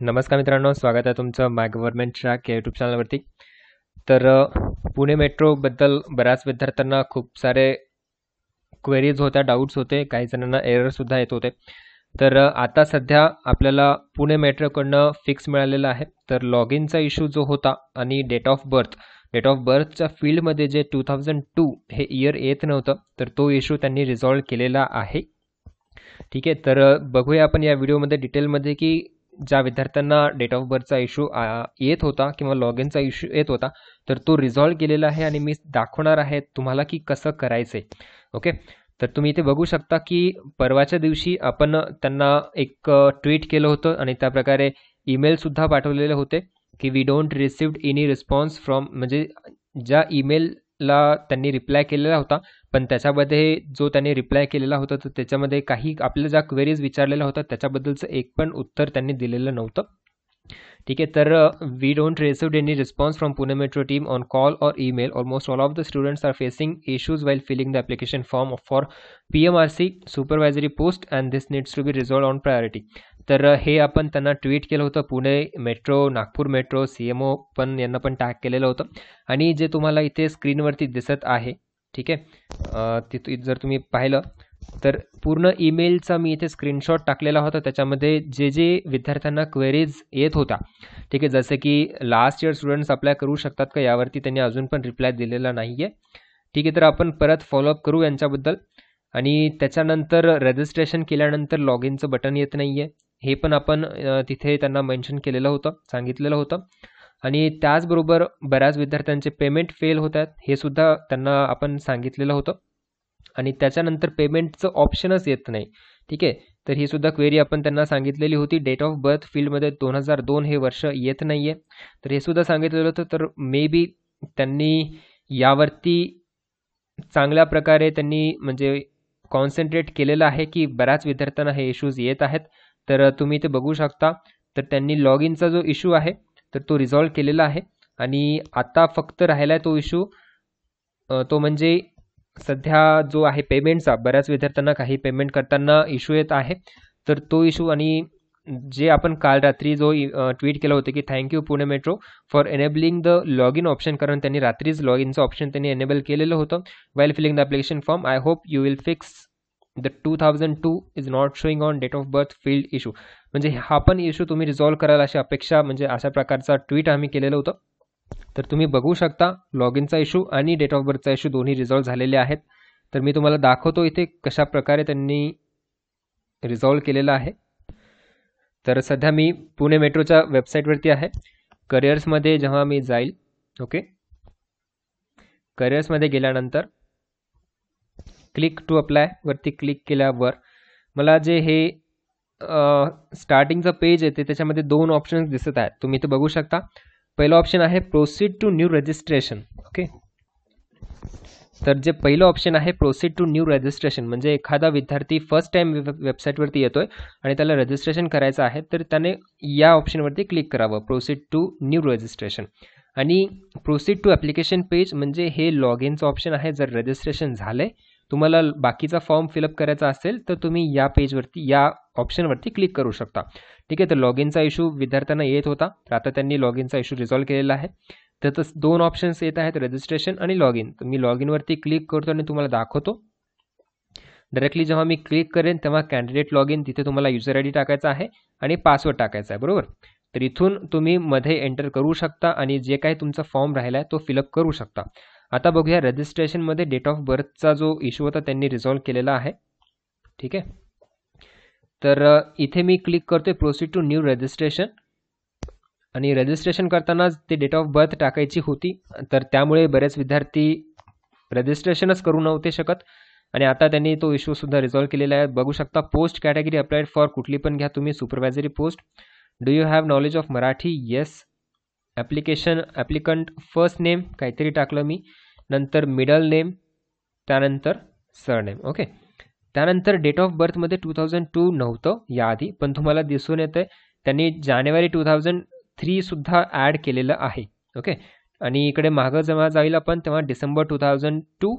नमस्कार मित्रांनो, स्वागत आहे तुमचं माय गव्हर्नमेंट ट्रॅक या यूट्यूब चॅनलवरती. तर पुणे मेट्रोबद्दल बऱ्याच विद्यार्थ्यांना खूप सारे क्वेरीज होत्या, डाऊट्स होते, काही जणांना एररसुद्धा येत होते. तर आता सध्या आपल्याला पुणे मेट्रोकडनं फिक्स मिळालेलं आहे. तर लॉग इनचा इश्यू जो होता आणि डेट ऑफ बर्थच्या फील्डमध्ये जे 2002 हे इयर येत नव्हतं, तर तो इश्यू त्यांनी रिझॉल्व्ह केलेला आहे. ठीक आहे, तर बघूया आपण या व्हिडिओमध्ये डिटेलमध्ये की ज्या विद्यार्थ्यांना डेट ऑफ बर्थचा इश्यू येत होता किंवा लॉग इनचा इश्यू येत होता, तर तो रिझॉल्व्ह केलेला आहे आणि मी दाखवणार आहे तुम्हाला की कसं करायचं आहे. ओके, तर तुम्ही इथे बघू शकता की परवाच्या दिवशी आपण त्यांना एक ट्विट केलं होतं आणि त्या प्रकारे ईमेलसुद्धा पाठवलेले होते की we don't received any response from, म्हणजे ज्या ईमेलला त्यांनी रिप्लाय केलेला होता, पण त्याच्यामध्ये जो त्यांनी रिप्लाय केलेला होता तर त्याच्यामध्ये काही आपल्या ज्या क्वेरीज विचारलेल्या होत्या त्याच्याबद्दलचं एक पण उत्तर त्यांनी दिलेलं नव्हतं. ठीक आहे, तर we don't received any response from Pune metro team on call or email. Almost all of the students are facing issues while filling the application form for PMRC supervisory post and this needs to be resolved on priority. तर हे आपण त्यांना tweet केलं होतं. Pune metro, Nagpur metro, CMO पण यांना पण tag केलेलं होतं. आणि जे तुम्हाला इथे स्क्रीनवरती दिसत आहे, ठीक आहे, तिथे जर तुम्ही पाहिलं तर पूर्ण ईमेलचा मी इथे स्क्रीनशॉट टाकलेला होता. त्याच्यामध्ये जे जे विद्यार्थ्यांना क्वेरीज येत होत्या, ठीक आहे, जसे की लास्ट इयर स्टुडंट्स अप्लाय करू शकतात का, यावरती त्यांनी अजून पण रिप्लाय दिलेला नाही आहे. ठीक आहे, तर आपण परत फॉलोअप करू यांच्याबद्दल. आणि त्याच्यानंतर रजिस्ट्रेशन केल्यानंतर लॉग इनचं बटन येत नाही आहे, हे पण आपण तिथे त्यांना मेन्शन केलेलं होतं, सांगितलेलं होतं. आणि त्याचबरोबर बऱ्याच विद्यार्थ्यांचे पेमेंट फेल होत आहेत, हे सुद्धा त्यांना आपण सांगितलेलं होतं. आणि त्याच्यानंतर पेमेंटचं ऑप्शनच येत नाही. ठीक आहे, तर ही सुद्धा क्वेरी आपण त्यांना सांगितलेली होती. डेट ऑफ बर्थ फील्डमध्ये 2002 हे वर्ष येत नाही आहे, तर हे सुद्धा सांगितलेलं होतं. तर मे बी त्यांनी यावरती चांगल्या प्रकारे त्यांनी म्हणजे कॉन्सन्ट्रेट केलेलं आहे की बऱ्याच विद्यार्थ्यांना हे इश्यूज येत आहेत. तर तुम्ही ते बघू शकता. तर त्यांनी लॉग इनचा जो इश्यू आहे तर तो रिझॉल्व्ह केलेला आहे. आणि आता फक्त राहिला आहे तो इश्यू, तो म्हणजे सध्या जो आहे पेमेंटचा. बऱ्याच विद्यार्थ्यांना काही पेमेंट करताना इश्यू येत आहे, तर तो इश्यू. आणि जे आपण काल रात्री जो ट्विट केलं होतं की thank you Pune metro for enabling the log in option, कारण त्यांनी रात्रीच लॉग इनचं ऑप्शन त्यांनी एनेबल केलेलं होतं while filling the application form. I hope you will fix the 2002 is not showing on date of birth field issue. म्हणजे हा पण इश्यू तुम्ही रिझॉल्व्ह कराल अशी अपेक्षा, म्हणजे अशा प्रकारचा ट्विट आम्ही केलेलं होतं. तर तुम्ही बघू शकता लॉग इनचा इश्यू आणि डेट ऑफ बर्थचा इश्यू दोन्ही रिझॉल्व्ह झालेले आहेत. तर मी तुम्हाला दाखवतो इथे कशा प्रकारे त्यांनी रिझॉल्व्ह केलेलं आहे. तर सध्या मी पुणे मेट्रोच्या वेबसाईटवरती आहे. करिअर्समध्ये जेव्हा मी जाईल, ओके, करिअर्समध्ये गेल्यानंतर क्लिक टू अप्लाय वरती क्लिक केल्यावर मला जे हे स्टार्टिंगचं पेज येते त्याच्यामध्ये दोन ऑप्शन्स दिसत आहेत, तुम्ही इथे बघू शकता. पहिलं ऑप्शन आहे proceed to new registration. Okay, तर जे पहिलं ऑप्शन आहे प्रोसीड टू न्यू रजिस्ट्रेशन, म्हणजे एखादा विद्यार्थी फर्स्ट टाइम वेबसाईटवरती येतोय आणि त्याला रजिस्ट्रेशन करायचं आहे, तर त्याने या ऑप्शनवरती क्लिक करावं, प्रोसीड टू न्यू रजिस्ट्रेशन. आणि प्रोसीड टू ॲप्लिकेशन पेज म्हणजे हे लॉग इनचं ऑप्शन आहे. जर रजिस्ट्रेशन झालंय, तुम्हाला बाकीचा फॉर्म फिलअप करायचा असेल, तर तुम्ही या पेजवरती, या ऑप्शनवरती क्लिक करू शकता. ठीक आहे, तर लॉग इनचा इश्यू विद्यार्थ्यांना येत होता, तर आता त्यांनी लॉग इनचा इश्यू रिझॉल्व्ह केलेला आहे. तर दोन ऑप्शन्स येत आहेत, रजिस्ट्रेशन आणि लॉग इन. तर मी लॉग इनवरती क्लिक करतो आणि तुम्हाला दाखवतो. डायरेक्टली जेव्हा मी क्लिक करेन तेव्हा कॅन्डिडेट लॉग इन, तिथे तुम्हाला युजर आय डी टाकायचा आहे आणि पासवर्ड टाकायचा आहे, बरोबर. तर इथून तुम्ही मध्ये एंटर करू शकता आणि जे काही तुमचा फॉर्म राहिला आहे तो फिलअप करू शकता. आता बघूया रजिस्ट्रेशनमध्ये डेट ऑफ बर्थचा जो इश्यू होता त्यांनी रिझॉल्व्ह केलेला आहे. ठीक आहे, तर इथे मी क्लिक करतोय प्रोसीड टू न्यू रजिस्ट्रेशन. आणि रजिस्ट्रेशन करताना ते डेट ऑफ बर्थ टाकायची होती, तर त्यामुळे बरेच विद्यार्थी रजिस्ट्रेशनच करू नव्हते शकत. आणि आता त्यांनी तो इश्यूसुद्धा रिझॉल्व्ह केलेला आहे. बघू शकता पोस्ट कॅटेगरी अप्लाइड फॉर कुठली पण घ्या तुम्ही, supervisory post. Do you have knowledge of Marathi, yes. Application applicant first name काहीतरी टाकलं मी, नंतर मिडल नेम, त्यानंतर सरनेम. ओके, त्यानंतर डेट ऑफ बर्थमध्ये 2002 नव्हतं याआधी, पण तुम्हाला दिसून येतं त्यांनी जानेवारी 2003 सुद्धा ॲड केलेलं आहे. ओके, आणि इकडे मागं जेव्हा जाईल आपण तेव्हा डिसेंबर 2002,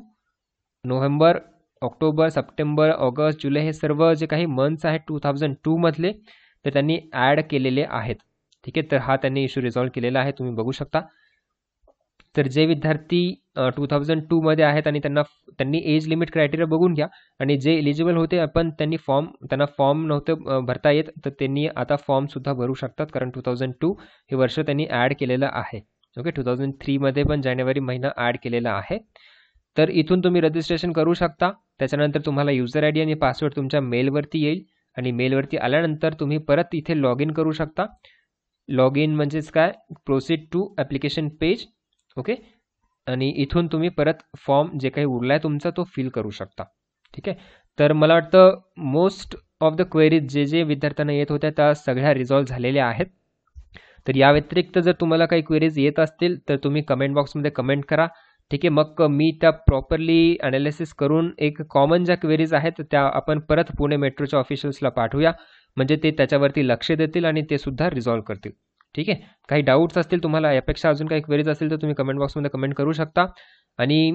नोव्हेंबर, ऑक्टोबर, सप्टेंबर, ऑगस्ट, जुलै हे सर्व जे काही मंथ्स आहेत 2002 मधले, तर त्यांनी ॲड केलेले आहेत. ठीक आहे, तर हा त्यांनी इश्यू रिझॉल्व्ह केलेला आहे, तुम्ही बघू शकता. तर जे विद्यार्थी 2002 आहेत आणि त्यांनी एज लिमिट क्रायटेरिया बघून घ्या, आणि जे एलिजिबल होते पण त्यांना फॉर्म नव्हतं भरता येत, तर त्यांनी आता फॉर्मसुद्धा भरू शकतात, कारण 2002 हे वर्ष त्यांनी ॲड केलेलं आहे. ओके, 2003 पण जानेवारी महिना ॲड केलेला आहे. तर इथून तुम्ही रजिस्ट्रेशन करू शकता. त्याच्यानंतर तुम्हाला युजर आय डी आणि पासवर्ड तुमच्या मेलवरती येईल, आणि मेलवरती आल्यानंतर तुम्ही परत इथे लॉग इन करू शकता. लॉग इन म्हणजेच काय, proceed to application page. Okay, आणि इथून तुम्ही परत फॉर्म जे काही उरला आहे तुमचा तो फिल करू शकता. ठीक आहे, तर मला वाटतं मोस्ट ऑफ द क्वेरीज जे विद्यार्थ्यांना येत होत्या त्या सगळ्या रिझॉल्व्ह झालेल्या आहेत. तर या व्यतिरिक्त जर तुम्हाला काही क्वेरीज येत असतील तर तुम्ही कमेंट बॉक्समध्ये कमेंट करा. ठीक आहे, मग मी त्या प्रॉपरली ॲनालिसिस करून एक कॉमन ज्या क्वेरीज आहेत त्या आपण परत पुणे मेट्रोच्या ऑफिशियल्सला पाठवूया, म्हणजे ते त्याच्यावरती लक्ष देतील आणि ते सुद्धा रिझॉल्व्ह करतील. ठीक आहे, काही डाऊट्स असतील तुम्हाला, यापेक्षा अजून काही क्वेरीज असतील तर तुम्ही कमेंट बॉक्समध्ये कमेंट करू शकता. आणि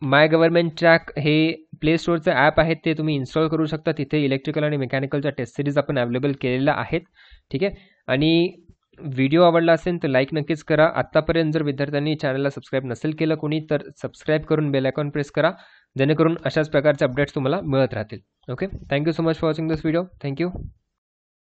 माय गव्हर्नमेंट ट्रॅक हे प्ले स्टोअरचं ॲप आहे, ते तुम्ही इन्स्टॉल करू शकता. तिथे इलेक्ट्रिकल आणि मेकॅनिकलच्या टेस्ट सिरीज आपण अवेलेबल केलेल्या आहेत. ठीक आहे, आणि व्हिडिओ आवडला असेल तर लाईक नक्कीच करा. आत्तापर्यंत जर विद्यार्थ्यांनी चॅनलला सबस्क्राईब नसेल केलं कोणी तर सबस्क्राईब करून बेल आयकॉन प्रेस करा, जेणेकरून अशाच प्रकारचे अपडेट्स तुम्हाला मिळत राहतील. Okay, thank you so much for watching this video. Thank you.